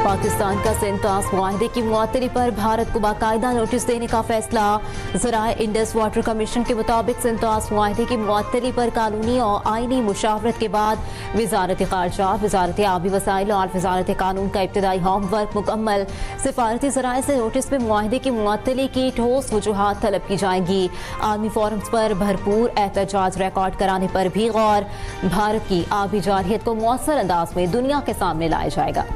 पाकिस्तान का सेंटास मुआहदे की मुअत्तली पर भारत को बाकायदा नोटिस देने का फैसला। ज़राए इंडस वाटर कमीशन के मुताबिक सेंटास मुआहदे की मुअत्तली पर कानूनी और आईनी मुशावरत के बाद वजारत खारजा, वजारत आबी वसाइल और वजारत कानून का इब्तदाई होमवर्क मुकम्मल। सिफारती ज़राए से नोटिस में मुआहदे की मुअत्तली की ठोस वजूहात तलब की जाएंगी। आलमी फोरम्स पर भरपूर एहतजाज रिकॉर्ड कराने पर भी गौर। भारत की आबी जारहियत को मौसर अंदाज में दुनिया के सामने लाया जाएगा।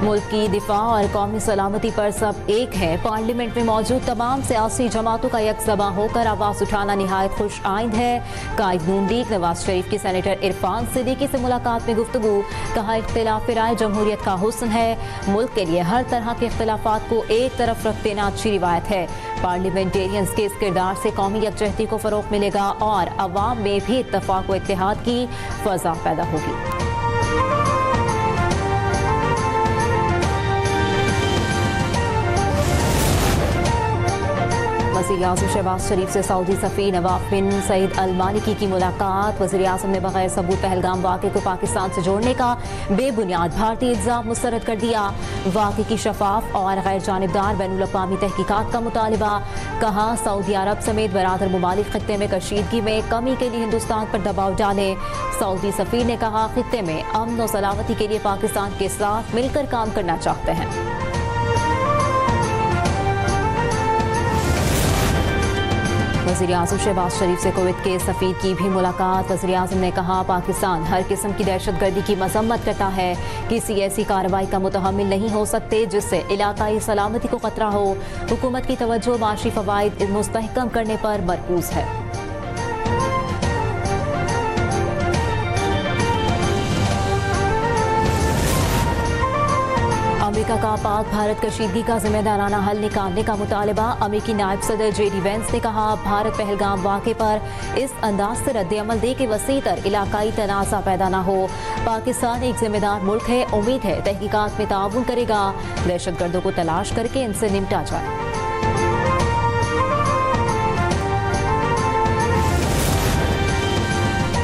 मुल्क की दिफा और कौमी सलामती पर सब एक है। पार्लियामेंट में मौजूद तमाम सियासी जमातों का यकजबा होकर आवाज उठाना निहायत खुश आइंद है। कायद नून लीग नवाज शरीफ की सेनेटर इरफान सिद्दीकी से मुलाकात में गुफ्तगू। कहा, इख्तिलाफ राय जमहूरियत का हुस्न है। मुल्क के लिए हर तरह के इख्तिलाफात को एक तरफ रख देना अच्छी रिवायत है। पार्लियामेंटेरियंस के इस किरदार से कौमी यकजहती को फरोग मिलेगा और अवाम में भी इत्तफाक व इत्तेहाद की फजा पैदा होगी। वज़ीर-ए-आज़म शहबाज शरीफ से सऊदी सफ़ीर नवाफ बिन सईद अल मालिकी की मुलाकात। वज़ीर-ए-आज़म ने बगैर सबूत पहलगाम वाक़े को पाकिस्तान से जोड़ने का बेबुनियाद भारतीय इल्ज़ाम मुस्तरद कर दिया। वाक़े की शफाफ और गैर जानिबदार बैनुल अक़वामी तहकीकात का मुतालबा। कहा, सऊदी अरब समेत बरादर ममालिक खित्ते में कशीदगी में कमी के लिए हिंदुस्तान पर दबाव डालें। सऊदी सफ़ीर ने कहा, खित्ते में अमन और सलामती के लिए पाकिस्तान के साथ मिलकर काम करना चाहते हैं। वज़ीर-ए-आज़म शहबाज शरीफ से कुवैत के सफ़ीर की भी मुलाकात। वज़ीर-ए-आज़म ने कहा, पाकिस्तान हर किस्म की दहशतगर्दी की मजम्मत करता है। किसी ऐसी कार्रवाई का मुतहम्मिल नहीं हो सकते जिससे इलाकाई सलामती को खतरा हो। हुकूमत की तवज्जो माशी फ़वाइद मुस्तहकम करने पर मरकूज है। अमेरिका का पाक भारत कशीदगी का जिम्मेदाराना हल निकालने का मुतालबा। अमेरिकी नायब सदर JD वेंस ने कहा, भारत पहलगाम वाक़े पर इस अंदाज से रद्द-ए-अमल दे कि वसीतर इलाकाई तनाज़ा पैदा न हो। पाकिस्तान एक जिम्मेदार मुल्क है, उम्मीद है तहकीकात में ताउन करेगा। दहशतगर्दों को तलाश करके इनसे निपटा जाए।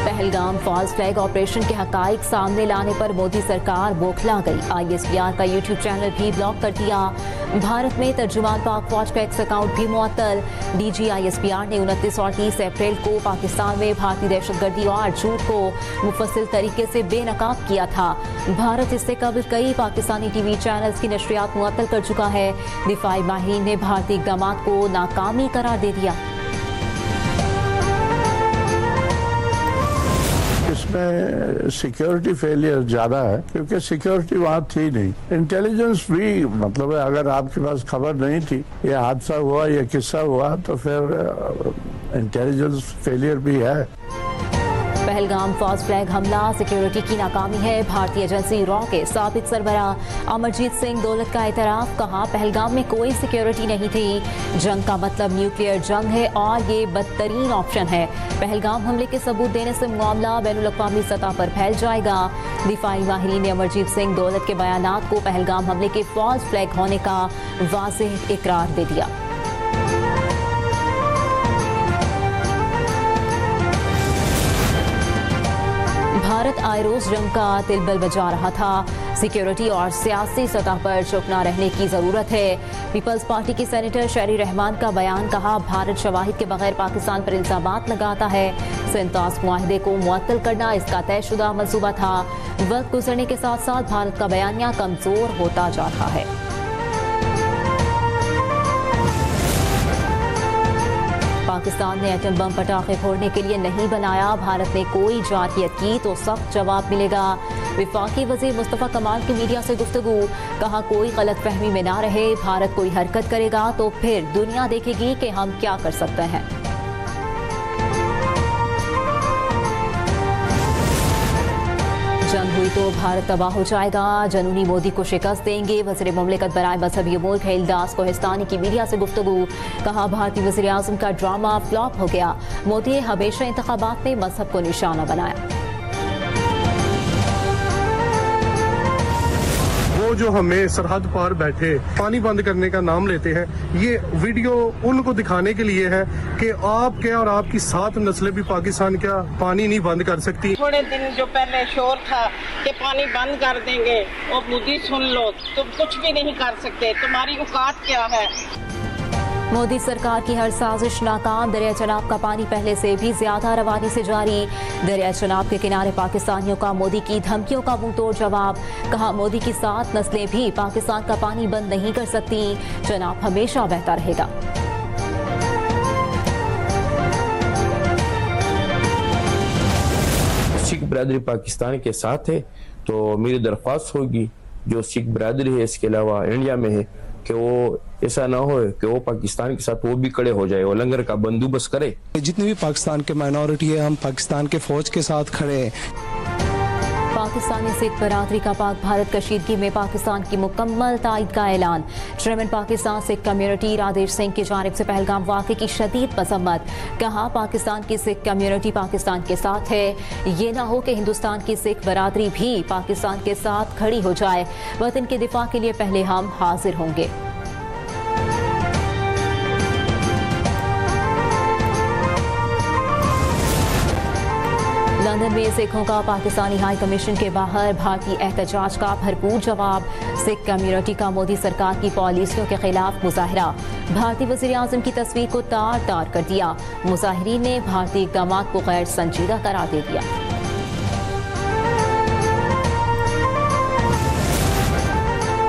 पहलगाम फॉल्स फ्लैग ऑपरेशन के हकाइक सामने लाने पर मोदी सरकार बौखला गई। ISPR का YouTube चैनल भी ब्लॉक कर दिया। भारत में तर्जुमान पाक फौज का एक्स अकाउंट भी मुअत्तल। DG ISPR ने 29 और 30 अप्रैल को पाकिस्तान में भारतीय दहशतगर्दी और झूठ को मुफस्सिल तरीके से बेनकाब किया था। भारत इससे कबल कई पाकिस्तानी TV चैनल्स की नशरियात मुअत्तल कर चुका है। दिफाई माहिरीन ने भारतीय इक़दाम को नाकामी करार दे दिया। इसमें सिक्योरिटी फेलियर ज़्यादा है क्योंकि सिक्योरिटी वहाँ थी नहीं। इंटेलिजेंस भी मतलब है, अगर आपके पास खबर नहीं थी ये हादसा हुआ या किस्सा हुआ तो फिर इंटेलिजेंस फेलियर भी है। पहलगाम फॉल्स फ्लैग हमला सिक्योरिटी की नाकामी है। भारतीय एजेंसी रॉ के साबिक सरबराह अमरजीत सिंह दौलत का एतराफ़। कहा, पहलगाम में कोई सिक्योरिटी नहीं थी। जंग का मतलब न्यूक्लियर जंग है और ये बदतरीन ऑप्शन है। पहलगाम हमले के सबूत देने से मामला बैनुल अक़वामी सतह पर फैल जाएगा। दिफाई माहिरीन ने अमरजीत सिंह दौलत के बयानात को पहलगाम हमले के फॉल्स फ्लैग होने का वाज़ेह इकरार दे दिया। भारत आयरोस जंग का तिलबल बजा रहा था। सिक्योरिटी और सियासी सतह पर चुप न रहने की जरूरत है। पीपल्स पार्टी की सेनेटर शहरी रहमान का बयान। कहा, भारत शवाहिद के बगैर पाकिस्तान पर इल्जामात लगाता है। सेंटास मुआहदे को मुअत्तल करना इसका तयशुदा मंसूबा था। वक्त गुजरने के साथ साथ भारत का बयानिया कमजोर होता जा रहा है। पाकिस्तान ने एटम बम पटाखे फोड़ने के लिए नहीं बनाया। भारत ने कोई जारहियत की तो सख्त जवाब मिलेगा। विफाकी वजीर मुस्तफ़ा कमाल की मीडिया से गुफ्तगू। कहा, कोई गलत फहमी में ना रहे। भारत कोई हरकत करेगा तो फिर दुनिया देखेगी कि हम क्या कर सकते हैं। जंग हुई तो भारत तबाह हो जाएगा। जनूनी मोदी को शिकस्त देंगे। वज़ीर मुमलिकत बराए मजहबी उमूर खैलदास कोहिस्तानी की मीडिया से गुफ्तगू। कहा, भारतीय वज़ीर आज़म का ड्रामा फ्लॉप हो गया। मोदी ने हमेशा इंतखाबात में मजहब को निशाना बनाया। वो जो हमें सरहद पार बैठे पानी बंद करने का नाम लेते हैं, ये वीडियो उनको दिखाने के लिए है कि आप क्या और आपकी 7 नस्लें भी पाकिस्तान क्या पानी नहीं बंद कर सकती। थोड़े दिन जो पहले शोर था कि पानी बंद कर देंगे, और बुद्धि सुन लो, तुम कुछ भी नहीं कर सकते, तुम्हारी औकात क्या है। मोदी सरकार की हर साजिश नाकाम। दरिया चनाब का पानी पहले से भी ज्यादा रवानी से जारी। दरिया चनाब के किनारे पाकिस्तानियों का मोदी की धमकियों का मुंह तोड़ जवाब। कहा, मोदी की 7 नस्लें भी पाकिस्तान का पानी बंद नहीं कर सकती, चनाब हमेशा बहता रहेगा। सिख बरादरी पाकिस्तान के साथ है, तो मेरी दरख्वास्त होगी जो सिख बरादरी है इसके अलावा इंडिया में है कि वो ऐसा ना हो कि वो पाकिस्तान के साथ वो भी खड़े हो जाए, वो लंगर का बंदोबस्त करे। जितनी भी पाकिस्तान के माइनॉरिटी है, हम पाकिस्तान के फौज के साथ खड़े हैं। पाकिस्तानी सिख बरादरी का पाक भारत कशीदगी में पाकिस्तान की मुकम्मल तायद का ऐलान। चेयरमैन पाकिस्तान सिख कम्युनिटी राधेश सिंह की जानिब से पहलगाम वाक़े की शदीद मजम्मत। कहा, पाकिस्तान की सिख कम्युनिटी पाकिस्तान के साथ है, ये ना हो कि हिंदुस्तान की सिख बरादरी भी पाकिस्तान के साथ खड़ी हो जाए। वतन के दिफा के लिए पहले हम हाजिर होंगे। लंदन में सिखों का पाकिस्तानी हाई कमीशन के बाहर भारतीय एहतजाज का भरपूर जवाब। सिख कम्युनिटी का मोदी सरकार की पॉलिसियों के खिलाफ मुजाहरा। भारतीय वज़ीर आज़म की तस्वीर को तार तार कर दिया। मुजाहिरीन ने भारतीय इक़दाम को गैर संजीदा करार दे दिया।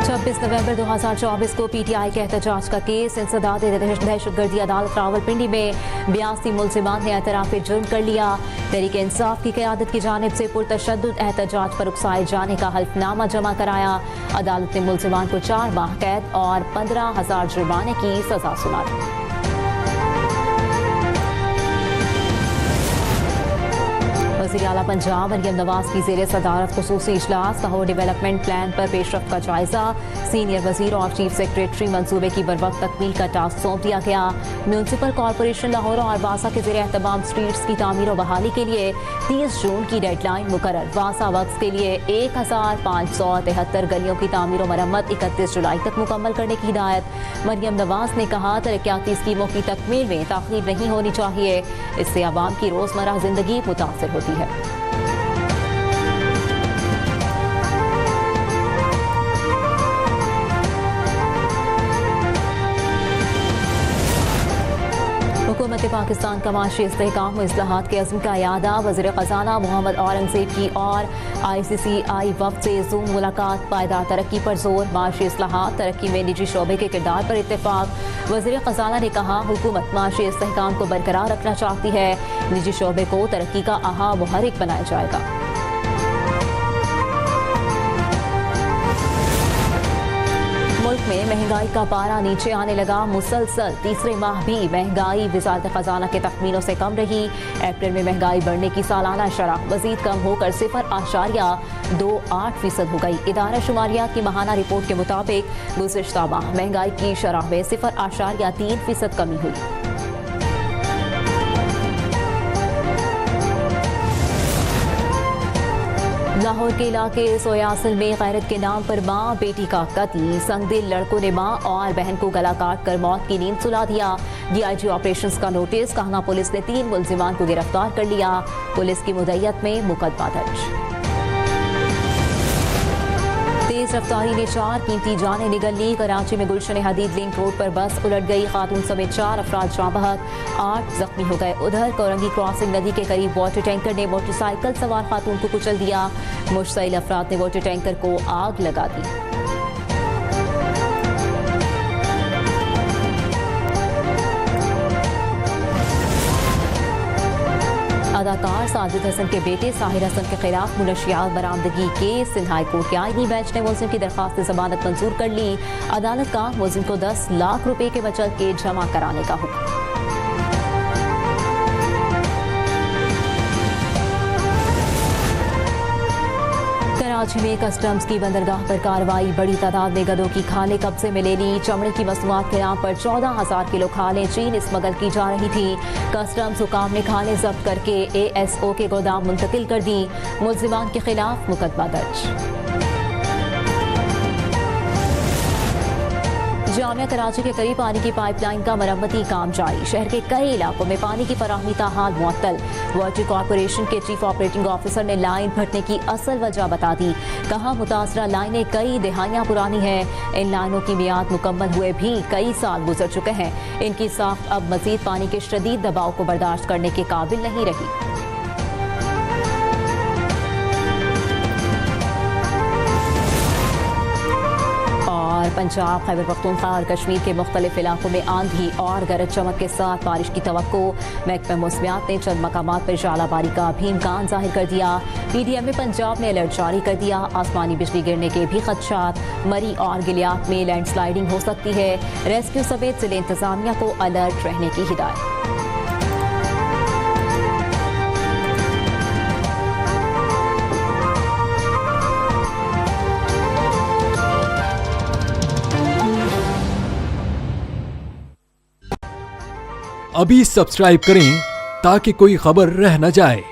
26 नवंबर 2024 को पीटीआई के एहतजाज का केस। इंसदाद दहशतगर्दी अदालत रावलपिंडी में 82 मुल्ज़िमान ने एतराफ़ जुर्म कर लिया। तहरीक इंसाफ की क़यादत की जानिब से पुरतशद्दुद एहतजाज पर उकसाए जाने का हल्फनामा जमा कराया। अदालत ने मुल्ज़िमान को 4 माह कैद और 15,000 जुर्माने की सजा सुना दी। वज़ीर आला पंजाब मरियम नवाज की ज़ेर सदारत ख़ुसूसी इजलास। लाहौर डेवलपमेंट प्लान पर पेशरफ्त का जायजा। सीनियर वज़ीर और चीफ सेक्रेटरी मंसूबे की बरवक्त तकमील का टास्क सौंप दिया गया। म्यूनसिपल कॉरपोरेशन लाहौर और वासा के ज़ेर एहतमाम स्ट्रीट्स की तामीर और बहाली के लिए 30 जून की डेडलाइन मुकर्रर। वासा वक्स के लिए 1573 गलियों की तामीर और मरम्मत 31 जुलाई तक मुकम्मल करने की हिदायत। मरियम नवाज ने कहा, तरक्याती स्कीमों की तकमील में ताख़ीर नहीं होनी चाहिए, इससे आवाम की रोज़मर्रा ज़िंदगी मुतासिर होती है। हुकूमत पाकिस्तान का माशी इस्तेहकाम व इस्लाहात के अज़्म का यादा। वज़ीर ख़ज़ाना मोहम्मद औरंगज़ेब की और ICCI वफ़द से ज़ूम मुलाकात। पायदार तरक्की पर जोर। माशी इस्लाहात तरक्की में निजी शोबे के किरदार पर इत्तेफाक। वज़ीर ख़ज़ाना ने कहा, हुकूमत माशी इस्तेहकाम को बरकरार रखना चाहती है, निजी शोबे को तरक्की का अहा मुहर्रिक बनाया जाएगा। मुल्क में महंगाई का पारा नीचे आने लगा। मुसलसल तीसरे माह भी महंगाई वज़ारत ख़ज़ाना के तखमीनों से कम रही। अप्रैल में महंगाई बढ़ने की सालाना शरह मज़ीद कम होकर 0.28% हो गई। इदारा शुमारियात की माहाना रिपोर्ट के मुताबिक गुज़िश्ता माह महंगाई की शरह में 0.3% कमी हुई। लाहौर के इलाके सोयासल में गैरत के नाम पर माँ बेटी का कत्ल। संगदिल लड़कों ने माँ और बहन को गला काट कर मौत की नींद सुला दिया। DIG ऑपरेशंस का नोटिस। कहना, पुलिस ने 3 मुल्जिमान को गिरफ्तार कर लिया। पुलिस की मुद्दत में मुकदमा दर्ज। तेज रफ्तारी ने 4 कीमती जानें निगल ली। कराची में गुलशन हदीद लिंक रोड पर बस उलट गई। खातून समेत 4 अफराद जाँ बहक, 8 जख्मी हो गए। उधर कोरंगी क्रॉसिंग नदी के करीब वाटर टैंकर ने मोटरसाइकिल सवार खातून को कुचल दिया। मुश्तइल अफराद ने वाटर टैंकर को आग लगा दी। अदाकार साजिद हसन के बेटे साहिर हसन के खिलाफ मुनशियात बरामदगी केस। सिंध हाई कोर्ट के आईनी बेंच ने मुलजिम की दरखास्त जमानत मंजूर कर ली। अदालत का मुलजिम को 10 लाख रुपए के बचत के जमा कराने का हुक्म। कराची में कस्टम्स की बंदरगाह पर कार्रवाई। बड़ी तादाद में गधों की खालें कब्जे में ले ली। चमड़े की मसनूआत के नाम पर 14,000 किलो खालें चीन स्मगल की जा रही थी। कस्टम्स हुकाम ने खालें जब्त करके ASO के गोदाम मुंतकिल कर दी। मुल्जिमान के खिलाफ मुकदमा दर्ज। जामिया कराची के करीब पानी की पाइपलाइन का मरम्मती काम जारी। शहर के कई इलाकों में पानी की फराहमी ताहाल मुअत्तल। वाटर कॉरपोरेशन के चीफ ऑपरेटिंग ऑफिसर ने लाइन फटने की असल वजह बता दी। कहा मुतासरा लाइनें कई दहाइयां पुरानी हैं। इन लाइनों की मियाद मुकम्मल हुए भी कई साल गुजर चुके हैं। इनकी साख्त अब मजीद पानी के शदीद दबाव को बर्दाश्त करने के काबिल नहीं रही। पंजाब, खैबर पख्तूनख्वा और कश्मीर के मुख्तलिफ इलाकों में आंधी और गरज चमक के साथ बारिश की तवक्को। महकमा मौसमियात ने चंद मकामात पर जालाबारी का भी इम्कान जाहिर कर दिया। PDM पंजाब ने अलर्ट जारी कर दिया। आसमानी बिजली गिरने के भी खदशात। मरी और गिलियात में लैंडस्लाइडिंग हो सकती है। रेस्क्यू समेत जिले इंतजामिया को अलर्ट रहने की हिदायत। अभी सब्सक्राइब करें ताकि कोई खबर रह न जाए।